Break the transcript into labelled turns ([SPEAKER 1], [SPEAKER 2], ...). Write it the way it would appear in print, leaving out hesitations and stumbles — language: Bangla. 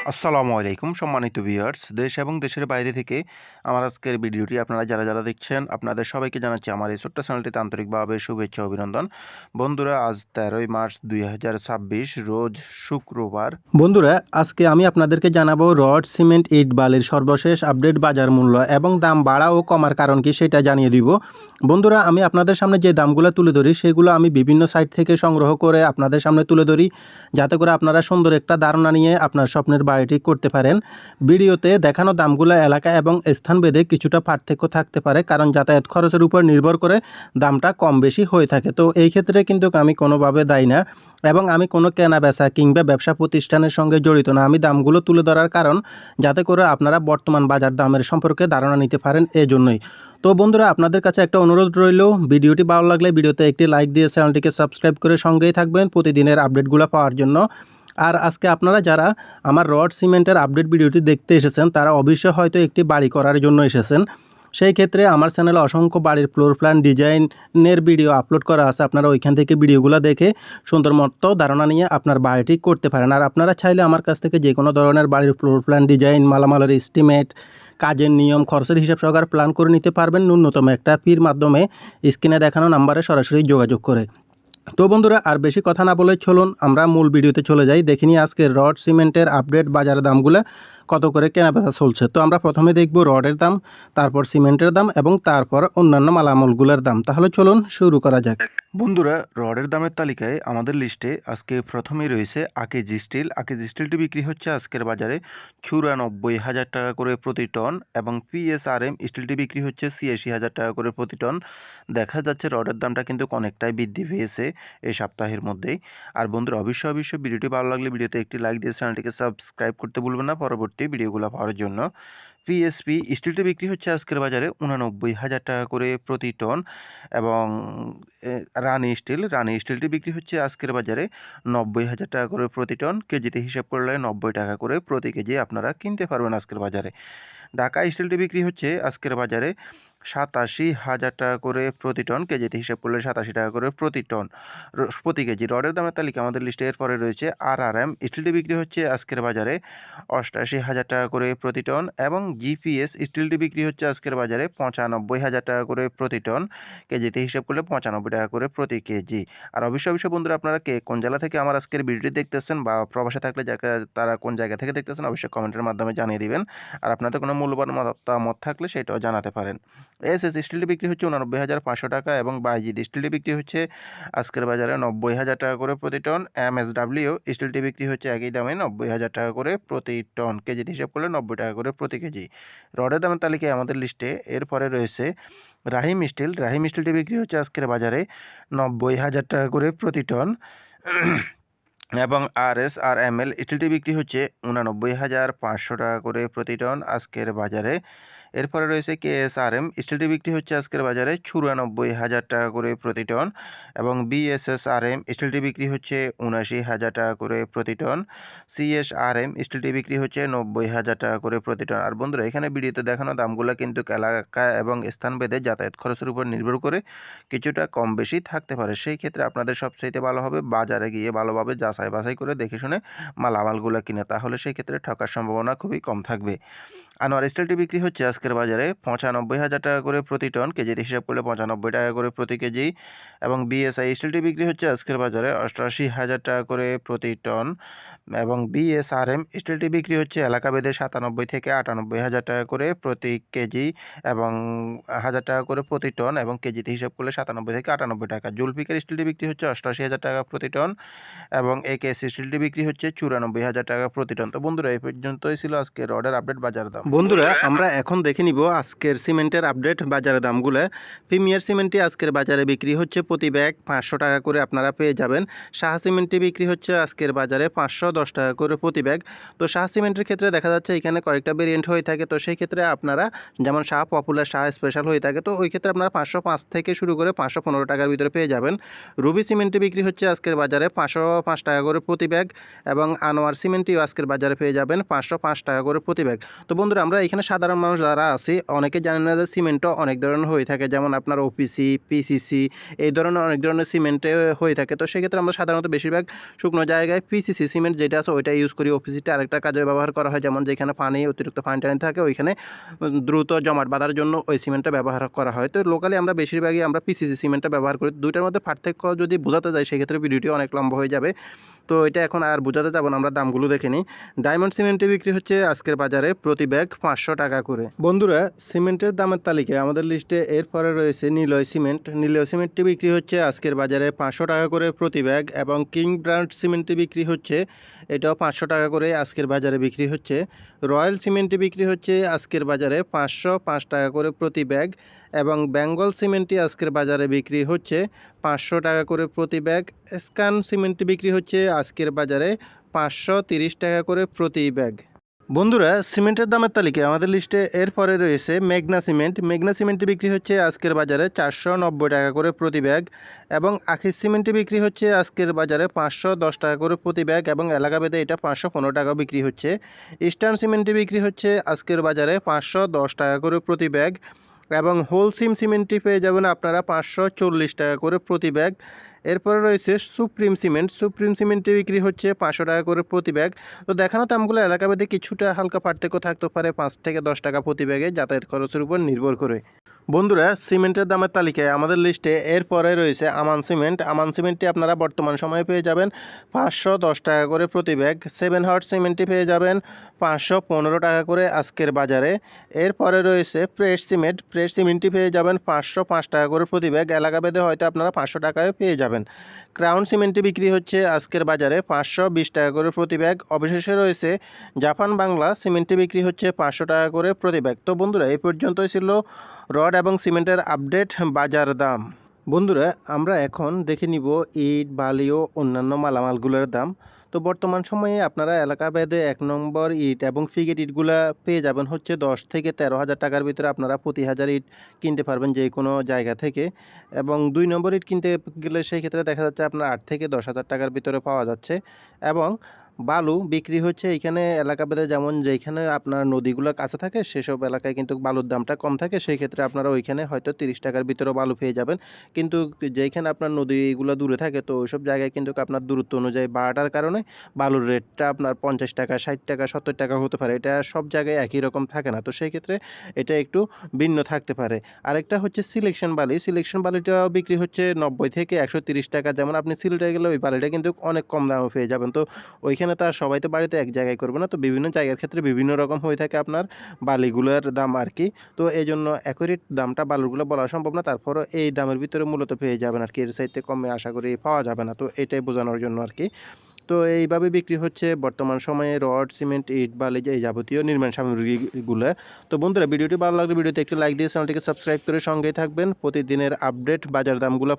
[SPEAKER 1] আসসালামু আলাইকুম সম্মানিত ভিউয়ার্স, দেশ এবং দেশের বাইরে থেকে আমার আজকের ভিডিওটি আপনারা যারা দেখছেন আপনাদের সবাইকে জানাচ্ছি আমার এই ছোট্ট চ্যানেলটিতে আন্তরিকভাবে শুভেচ্ছা ও অভিনন্দন। বন্ধুরা, আজ 13ই মার্চ 2026 রোজ শুক্রবার। বন্ধুরা, আজকে আমি আপনাদেরকে জানাবো রড, সিমেন্ট, ইট, বালির সর্বশেষ আপডেট বাজার মূল্য এবং দাম বাড়া ও কমার কারণ কি সেটা জানিয়ে দিব। বন্ধুরা, আমি আপনাদের সামনে যে দামগুলো তুলে ধরি সেগুলো আমি বিভিন্ন সাইট থেকে সংগ্রহ করে আপনাদের সামনে তুলে ধরি, যাতে করে আপনারা সুন্দর একটা ধারণা নিয়ে আপনার স্বপ্নের বাড়িটি করতে পারেন। ভিডিওতে দেখানো দামগুলো এলাকা এবং স্থানভেদে কিছুটা পার্থক্য থাকতে পারে, কারণ যাতায়াত খরচের উপর নির্ভর করে দামটা কম বেশি হয়ে থাকে। তো এই ক্ষেত্রে কিন্তু আমি কোনোভাবে দায়ী না এবং আমি কোনো কেনা বেচা কিংবা ব্যবসা প্রতিষ্ঠানের সঙ্গে জড়িত না। আমি দামগুলো তুলে ধরার কারণ যাতে করে আপনারা বর্তমান বাজার দামের সম্পর্কে ধারণা নিতে পারেন, এজন্যই। তো বন্ধুরা, আপনাদের কাছে একটা অনুরোধ রইল, ভিডিওটি ভালো লাগলে ভিডিওতে একটি লাইক দিয়ে চ্যানেলটিকে সাবস্ক্রাইব করে সঙ্গেই থাকবেন প্রতিদিনের আপডেটগুলো পাওয়ার জন্য। আর আজকে আপনারা যারা আমার রড সিমেন্টের আপডেট ভিডিওটি দেখতে এসেছেন তারা অবশ্যই হয়তো একটি বাড়ি করার জন্য এসেছেন। সেই ক্ষেত্রে আমার চ্যানেলে অসংখ্য বাড়ির ফ্লোর প্ল্যান ডিজাইনের ভিডিও আপলোড করা আছে। আপনারা ওইখান থেকে ভিডিওগুলো দেখে সুন্দর মতো ধারণা নিয়ে আপনার বাড়িটি করতে পারেন। আর আপনারা চাইলে আমার কাছ থেকে যে কোনো ধরনের বাড়ির ফ্লোর প্ল্যান ডিজাইন, মালামালের এস্টিমেট, কাজের নিয়ম, খরচের হিসাব সহকারে প্ল্যান করে নিতে পারবেন ন্যূনতম একটা ফির মাধ্যমে স্ক্রিনে দেখানো নাম্বারে সরাসরি যোগাযোগ করে। তো বন্ধুরা, আর বেশি কথা না বলে চলুন আমরা মূল ভিডিওতে চলে যাই। দেখে নিই আজকে রড সিমেন্টের আপডেট বাজারের দামগুলো কত করে কেনাবেচা চলছে। তো আমরা প্রথমে দেখব রডের দাম, তারপর সিমেন্টের দাম এবং তারপর অন্যান্য মালামালগুলোর দাম। তাহলে চলুন শুরু করা যাক। বন্ধুরা, রডের দামের তালিকায় আমাদের লিস্টে আজকে প্রথমেই রয়েছে আকেজি স্টিল। আকেজি স্টিলটি বিক্রি হচ্ছে আজকের বাজারে 94,000 টাকা করে প্রতি টন এবং পিএসআরএম স্টিলটি বিক্রি হচ্ছে 86,000 টাকা করে প্রতি টন। দেখা যাচ্ছে রডের দামটা কিন্তু অনেকটাই বৃদ্ধি পেয়েছে এই সপ্তাহের মধ্যেই। আর বন্ধুরা, অবশ্যই ভিডিওটি ভালো লাগলে ভিডিওতে একটি লাইক দিয়ে চ্যানেলটিকে সাবস্ক্রাইব করতে ভুলবেন না পরবর্তী ভিডিওগুলো পাওয়ার জন্য। পিএসপি স্টিলটি বিক্রি হচ্ছে আজকের বাজারে 89,000 টাকা করে প্রতি টন এবং রানি স্টিলটি বিক্রি হচ্ছে আজকের বাজারে 90,000 টাকা করে প্রতি টন। কেজিতে হিসাব করলে 90 টাকা করে প্রতি কেজি আপনারা কিনতে পারবেন আজকের বাজারে। ঢাকা স্টিলটি বিক্রি হচ্ছে আজকের বাজারে 87,000 টাকা করে প্রতি টন। কেজিতে হিসাব করলে 87 টাকা করে প্রতি টন প্রতি কেজি। রডের দামের তালিকা আমাদের লিস্টে এরপরে রয়েছে আরআরএম স্টিলটি বিক্রি হচ্ছে আজকের বাজারে 88,000 টাকা করে প্রতি টন এবং জিপিএস স্টিলটি বিক্রি হচ্ছে আজকের বাজারে 95,000 টাকা করে প্রতি টন। কেজিতে হিসাব করলে 95 টাকা করে প্রতি কেজি। আর অবশ্যই বন্ধুরা, আপনারা কে কোন জেলা থেকে আমার আজকের ভিডিওটি দেখতেছেন বা প্রবাসে থাকলে তারা কোন জায়গা থেকে দেখতেছেন অবশ্যই কমেন্টের মাধ্যমে জানিয়ে দিবেন। আর আপনাদের কোনো মূল্যবান মতামত থাকলে সেটাও জানাতে পারেন। এসএস স্টিলটি বিক্রি হচ্ছে 89,500 টাকা এবং বাইজিৎ স্টিলটি বিক্রি হচ্ছে আজকের বাজারে 90,000 টাকা করে প্রতি টন। এমএসডব্লিউ স্টিলটি বিক্রি হচ্ছে একই দামে 90,000 টাকা করে প্রতি টন। কেজিতে হিসাব করলে 90 টাকা করে প্রতি কেজি। রডের দামের তালিকায় আমাদের লিস্টে এরপরে রয়েছে রাহিম স্টিল। রাহিম স্টিলটি বিক্রি হচ্ছে আজকের বাজারে 90,000 টাকা করে প্রতি টন এবং আরএসআরএমএল স্টিলটি বিক্রি হচ্ছে 89,500 টাকা করে প্রতি টন আজকের বাজারে। এরপরে রয়েছে কেএসআরএম স্টিলটি বিক্রি হচ্ছে আজকের বাজারে 94,000 টাকা করে প্রতি টন এবং বিএসএসআরএম স্টিলটি বিক্রি হচ্ছে 79,000 টাকা করে প্রতি টন। সিএসআরএম স্টিলটি বিক্রি হচ্ছে 90,000 টাকা করে প্রতি টন। আর বন্ধুরা, এখানে ভিডিওতে দেখানো দামগুলো কিন্তু এলাকা এবং স্থানভেদে যাতায়াত খরচের উপর নির্ভর করে কিছুটা কম বেশি থাকতে পারে। সেই ক্ষেত্রে আপনাদের সবচাইতে ভালো হবে বাজারে গিয়ে ভালোভাবে যাচাই বাছাই করে দেখে শুনে মালামালগুলো কিনে, তাহলে সেই ক্ষেত্রে ঠকার সম্ভাবনা খুবই কম থাকবে। আনোয়ার স্টিলটি বিক্রি হচ্ছে আজকের বাজারে 95,000 টাকা করে প্রতি টন। কেজিতে হিসাব করলে 95 টাকা করে প্রতি কেজি এবং বিএসআই স্টিলটি বিক্রি হচ্ছে আজকের বাজারে 88,000 টাকা করে প্রতি টন এবং বিএসআরএম স্টিলটি বিক্রি হচ্ছে এলাকাভেদে 97 থেকে 98,000 টাকা করে প্রতি কেজি এবং 1,000 টাকা করে প্রতি টন এবং কেজিতে হিসাব করলে 97 থেকে 98 টাকা। জুলফিকার স্টিলটি বিক্রি হচ্ছে 88,000 টাকা প্রতি টন এবং একেএস স্টিলটি বিক্রি হচ্ছে 94,000 টাকা প্রতি টন। তো বন্ধুরা, এই পর্যন্তই ছিল আজকে রডের আপডেট বাজার দাম। বন্ধুরা, আমরা এখন দেখে নিব আজকের সিমেন্টের আপডেট বাজারের দামগুলো। প্রিমিয়ার সিমেন্টটি আজকের বাজারে বিক্রি হচ্ছে প্রতি ব্যাগ 500 টাকা করে আপনারা পেয়ে যাবেন। শাহ সিমেন্টটি বিক্রি হচ্ছে আজকের বাজারে 510 টাকা করে প্রতি ব্যাগ। তো শাহ সিমেন্টের ক্ষেত্রে দেখা যাচ্ছে এখানে কয়েকটা ভেরিয়েন্ট হয়ে থাকে। তো সেই ক্ষেত্রে আপনারা যেমন শাহ পপুলার, শাহ স্পেশাল হয়ে থাকে, তো ওই ক্ষেত্রে আপনারা 505 থেকে শুরু করে 515 টাকার ভিতরে পেয়ে যাবেন। রুবি সিমেন্টটি বিক্রি হচ্ছে আজকের বাজারে 505 টাকা করে প্রতি ব্যাগ এবং আনোয়ার সিমেন্টটিও আজকের বাজারে পেয়ে যাবেন 505 টাকা করে প্রতি ব্যাগ। তো বন্ধুরা, বন্ধুরা আমরা এখানে সাধারণ মানুষ যারা আছি অনেকে জানেন না যে সিমেন্টও অনেক ধরনের হয়ে থাকে, যেমন আপনার ওপিসি, পিসিসি এই ধরনের অনেক ধরনের সিমেন্টে হয়ে থাকে। তো সেক্ষেত্রে আমরা সাধারণত বেশিরভাগ শুকনো জায়গায় পিসিসি সিমেন্ট যেটা আছে ওইটা ইউজ করি। ওপিসিটা আরেকটা কাজে ব্যবহার করা হয়, যেমন যেখানে অতিরিক্ত পানি টানি থাকে ওইখানে দ্রুত জমাট বাঁধার জন্য ওই সিমেন্টটা ব্যবহার করা হয়। তো লোকালি আমরা বেশিরভাগই আমরা পিসিসি সিমেন্টটা ব্যবহার করি। দুইটার মধ্যে পার্থক্য যদি বোঝাতে যাই সেক্ষেত্রে ভিডিওটি অনেক লম্বা হয়ে যাবে, তো এটা এখন আর বোঝাতে যাব না, আমরা দামগুলো দেখে নিই। ডায়মন্ড সিমেন্টে বিক্রি হচ্ছে আজকের বাজারে প্রতি ব্যাগ 500 টাকা করে। বন্ধুরা সিমেন্টের দামের তালিকায় আমাদের লিস্টে এরপরে রয়েছে নিলয় সিমেন্ট। নিলয় সিমেন্টটি বিক্রি হচ্ছে আজকের বাজারে 500 টাকা করে প্রতি ব্যাগ, এবং কিং ব্র্যান্ড সিমেন্টটি বিক্রি হচ্ছে এটাও 500 টাকা করে আজকের বাজারে বিক্রি হচ্ছে। রয়্যাল সিমেন্টটি বিক্রি হচ্ছে আজকের বাজারে 505 টাকা করে প্রতি ব্যাগ, এবং বেঙ্গল সিমেন্টটি আজকের বাজারে বিক্রি হচ্ছে 500 টাকা করে প্রতি ব্যাগ। স্ক্যান সিমেন্টটি বিক্রি হচ্ছে আজকের বাজারে 530 টাকা করে প্রতি ব্যাগ। বন্ধুরা সিমেন্টের দামের তালিকায় আমাদের লিস্টে এরপরে রয়েছে মেঘনা সিমেন্ট। মেঘনা সিমেন্টটি বিক্রি হচ্ছে আজকের বাজারে 490 টাকা করে প্রতি ব্যাগ, এবং আখির সিমেন্টটি বিক্রি হচ্ছে আজকের বাজারে 510 টাকা করে প্রতি ব্যাগ, এবং এলাকাভেদে এটা 515 টাকা বিক্রি হচ্ছে। ইস্টার্ন সিমেন্টটি বিক্রি হচ্ছে আজকের বাজারে 510 টাকা করে প্রতি ব্যাগ, এবং হোলসিম সিমেন্টটি পেয়ে যাবেন আপনারা 540 টাকা করে প্রতি ব্যাগ। এরপরে রয়েছে সুপ্রিম সিমেন্ট। সুপ্রিম সিমেন্টটি বিক্রি হচ্ছে 500 টাকা করে প্রতি ব্যাগ। তো দেখানো দামগুলো এলাকাভেদে কিছুটা হালকা পার্থক্য থাকতে পারে, 5 থেকে 10 টাকা প্রতি ব্যাগে যাতায়াত খরচের উপর নির্ভর করে। বন্ধুরা সিমেন্টের দামের তালিকায় আমাদের লিস্টে এরপরে রয়েছে আমান সিমেন্ট। আমান সিমেন্টটি আপনারা বর্তমান সময়ে পেয়ে যাবেন 510 টাকা করে প্রতি ব্যাগ। 7 হট সিমেন্টটি পেয়ে যাবেন 515 টাকা করে আজকের বাজারে। এরপরে রয়েছে প্রেস সিমেন্ট। প্রেস সিমেন্টটি পেয়ে যাবেন 505 টাকা করে প্রতি ব্যাগ, এলাকাভেদে হয়তো আপনারা 500 টাকায় পেয়ে যাবেন। ক্রাউন সিমেন্টটি বিক্রি হচ্ছে আজকের বাজারে 520 টাকা করে প্রতি ব্যাগ। অবশেষে রয়েছে জাপান বাংলা সিমেন্টটি বিক্রি হচ্ছে 500 টাকা করে প্রতি ব্যাগ। তো বন্ধুরা এই পর্যন্তই ছিল রড এবং সিমেন্টের আপডেট বাজার দাম। বন্ধুরা আমরা এখন দেখে নিব ইট, বালি ও অন্যান্য মালামালগুলোর দাম। তো বর্তমান সময়ে আপনারা এলাকা ভেদে 1 নম্বর ইট এবং ফিগেট ইটগুলা পেয়ে যাবেন হচ্ছে 10 থেকে 13,000 টাকার ভিতরে। আপনারা প্রতি হাজার ইট কিনতে পারবেন যে কোনো জায়গা থেকে, এবং 2 নম্বর ইট কিনতে গেলে সেই ক্ষেত্রে দেখা যাচ্ছে আপনার 8 থেকে 10,000 টাকার ভিতরে পাওয়া যাচ্ছে। এবং বালু বিক্রি হচ্ছে এইখানে এলাকাভেদে, যেমন যেইখানে আপনার নদীগুলো কাছে থাকে সেসব এলাকায় কিন্তু বালুর দামটা কম থাকে, সেই ক্ষেত্রে আপনারা ওইখানে হয়তো 30 টাকার ভিতরে বালু পেয়ে যাবেন। কিন্তু যেইখানে আপনার নদীগুলো দূরে থাকে তো ওইসব জায়গায় কিন্তু আপনার দূরত্ব অনুযায়ী বাড়াটার কারণে বালুর রেটটা আপনার 50 টাকা, 60 টাকা, 70 টাকা হতে পারে। এটা সব জায়গায় একই রকম থাকে না, তো সেই ক্ষেত্রে এটা একটু ভিন্ন থাকতে পারে। আরেকটা হচ্ছে সিলেকশন বালি। সিলেকশন বালিটাও বিক্রি হচ্ছে 90 থেকে 130 টাকা। যেমন আপনি সিলেটে গেলে ওই বালিটা কিন্তু অনেক কম দামে পেয়ে যাবেন। তো ওইখানে তো আর সবাই তো বাড়িতে এক জায়গায় করবে না, তো বিভিন্ন জায়গার ক্ষেত্রে বিভিন্ন রকম হয়ে থাকে আপনার বালিগুলোর দাম আর কি। তো এই জন্য অ্যাকুরেট দামটা বালুগুলো বলা সম্ভব না, তারপরও এই দামের ভিতরে মূলত পেয়ে যাবেন আর কি, এর চাইতে কমে আশা করি পাওয়া যাবে না। তো এটাই বোঝানোর জন্য আর কি। তো এইভাবে বিক্রি হচ্ছে বর্তমান সময়ে রড, সিমেন্ট, ইট, বালি এই যাবতীয় নির্মাণ সামগ্রীগুলো। তো বন্ধুরা ভিডিওটি ভালো লাগলে ভিডিওতে একটি লাইক দিয়ে চ্যানেলটিকে সাবস্ক্রাইব করে সঙ্গেই থাকবেন। প্রতিদিনের আপডেট বাজার দামগুলো